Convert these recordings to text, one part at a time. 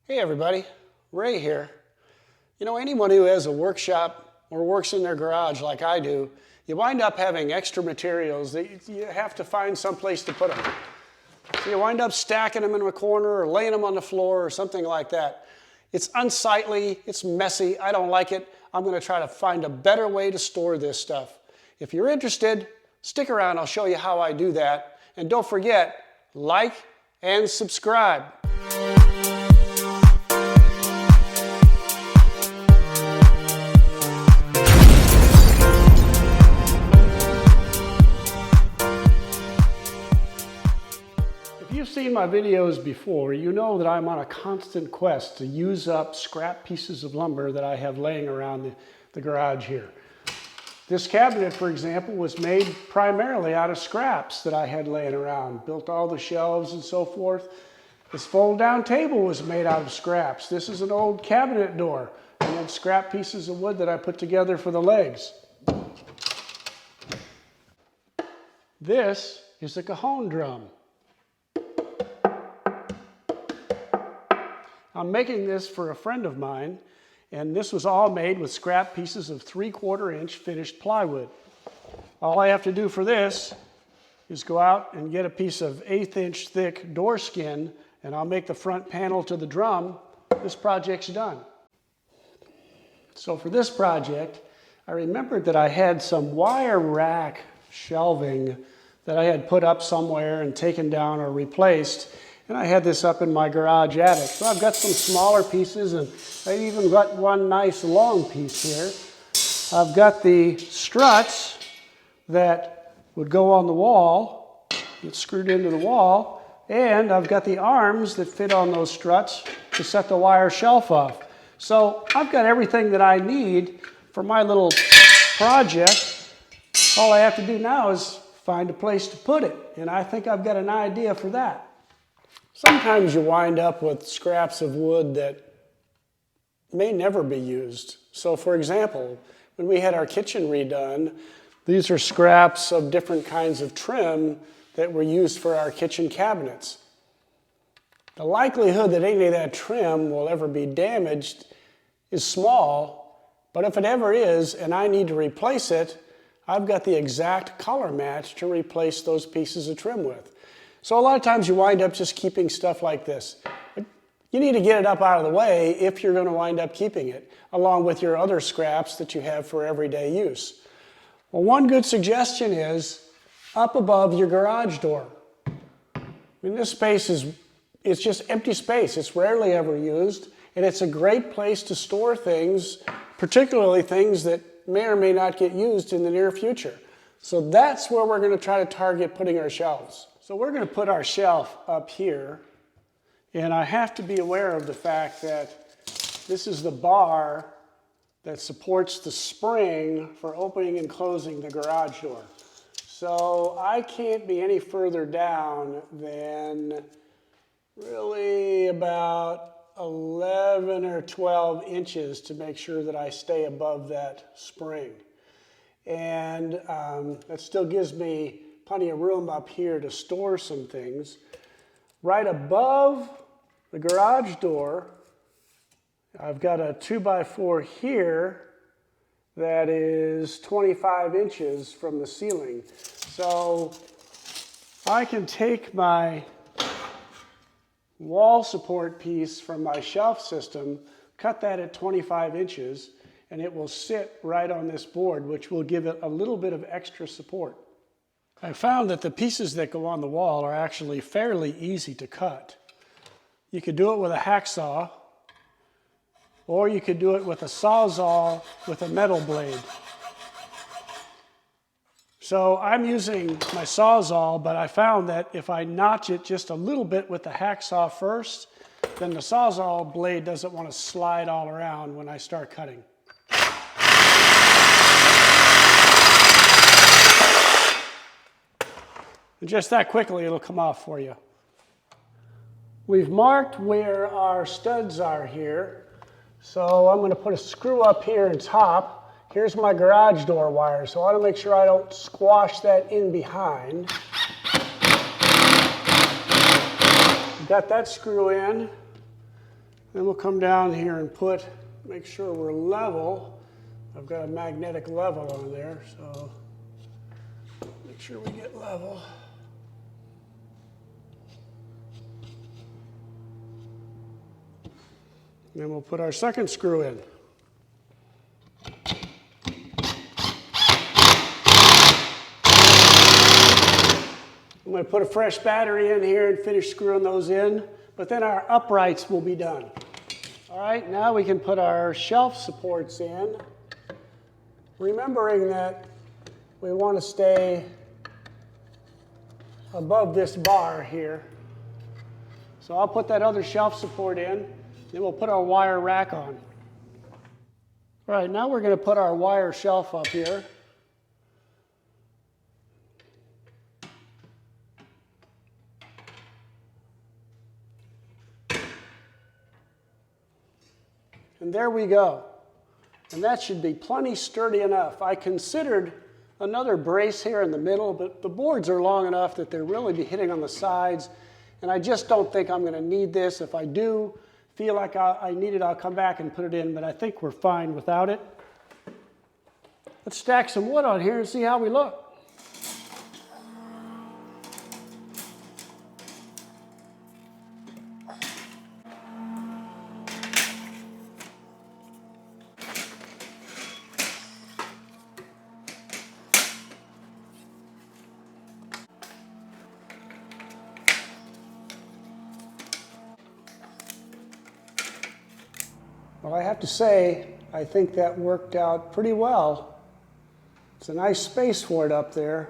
Hey everybody, Ray here. You know, anyone who has a workshop or works in their garage like I do, you wind up having extra materials that you have to find someplace to put them. So you wind up stacking them in a corner or laying them on the floor or something like that. It's unsightly, it's messy, I don't like it. I'm going to try to find a better way to store this stuff. If you're interested, stick around, I'll show you how I do that. And don't forget, like and subscribe. If you've seen my videos before, you know that I'm on a constant quest to use up scrap pieces of lumber that I have laying around the garage here. This cabinet, for example, was made primarily out of scraps that I had laying around. Built all the shelves and so forth. This fold-down table was made out of scraps. This is an old cabinet door and then scrap pieces of wood that I put together for the legs. This is a cajon drum. I'm making this for a friend of mine, and this was all made with scrap pieces of 3/4 inch finished plywood. All I have to do for this is go out and get a piece of 1/8 inch thick door skin, and I'll make the front panel to the drum. This project's done. So for this project, I remembered that I had some wire rack shelving that I had put up somewhere and taken down or replaced. And I had this up in my garage attic. So I've got some smaller pieces, and I even got one nice long piece here. I've got the struts that would go on the wall, get screwed into the wall, and I've got the arms that fit on those struts to set the wire shelf off. So I've got everything that I need for my little project. All I have to do now is find a place to put it, and I think I've got an idea for that. Sometimes you wind up with scraps of wood that may never be used. So for example, when we had our kitchen redone, these are scraps of different kinds of trim that were used for our kitchen cabinets. The likelihood that any of that trim will ever be damaged is small, but if it ever is and I need to replace it, I've got the exact color match to replace those pieces of trim with. So a lot of times you wind up just keeping stuff like this. You need to get it up out of the way if you're going to wind up keeping it, along with your other scraps that you have for everyday use. Well, one good suggestion is up above your garage door. I mean, this space it's just empty space. It's rarely ever used, and it's a great place to store things, particularly things that may or may not get used in the near future. So that's where we're going to try to target putting our shelves. So we're going to put our shelf up here, and I have to be aware of the fact that this is the bar that supports the spring for opening and closing the garage door. So I can't be any further down than really about 11 or 12 inches to make sure that I stay above that spring. And that still gives me plenty of room up here to store some things. Right above the garage door, I've got a 2x4 here that is 25 inches from the ceiling. So I can take my wall support piece from my shelf system, cut that at 25 inches, and it will sit right on this board, which will give it a little bit of extra support. I found that the pieces that go on the wall are actually fairly easy to cut. You could do it with a hacksaw, or you could do it with a sawzall with a metal blade. So I'm using my sawzall, but I found that if I notch it just a little bit with the hacksaw first, then the sawzall blade doesn't want to slide all around when I start cutting. And just that quickly, it'll come off for you. We've marked where our studs are here. So I'm going to put a screw up here in top. Here's my garage door wire. So I want to make sure I don't squash that in behind. Got that screw in. Then we'll come down here and make sure we're level. I've got a magnetic level on there, so make sure we get level. Then we'll put our second screw in. I'm going to put a fresh battery in here and finish screwing those in, but then our uprights will be done. All right, now we can put our shelf supports in, remembering that we want to stay above this bar here. So I'll put that other shelf support in, then we'll put our wire rack on. All right, now we're going to put our wire shelf up here. And there we go. And that should be plenty sturdy enough. I considered another brace here in the middle, but the boards are long enough that they'll really be hitting on the sides. And I just don't think I'm going to need this. If I do feel like I need it, I'll come back and put it in, but I think we're fine without it. Let's stack some wood on here and see how we look. Well, I have to say, I think that worked out pretty well. It's a nice space for it up there.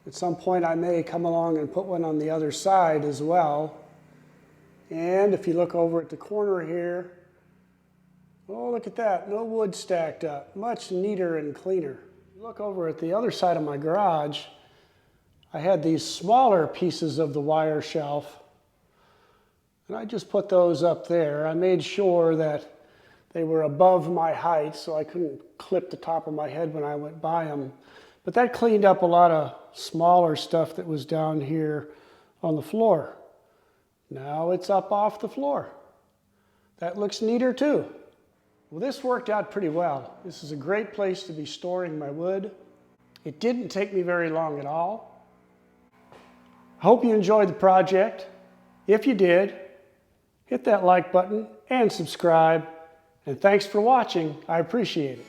At some point I may come along and put one on the other side as well. And if you look over at the corner here, oh, look at that, no wood stacked up. Much neater and cleaner. Look over at the other side of my garage, I had these smaller pieces of the wire shelf. And I just put those up there. I made sure that they were above my height so I couldn't clip the top of my head when I went by them. But that cleaned up a lot of smaller stuff that was down here on the floor. Now it's up off the floor. That looks neater too. Well, this worked out pretty well. This is a great place to be storing my wood. It didn't take me very long at all. I hope you enjoyed the project. If you did, hit that like button and subscribe. And thanks for watching. I appreciate it.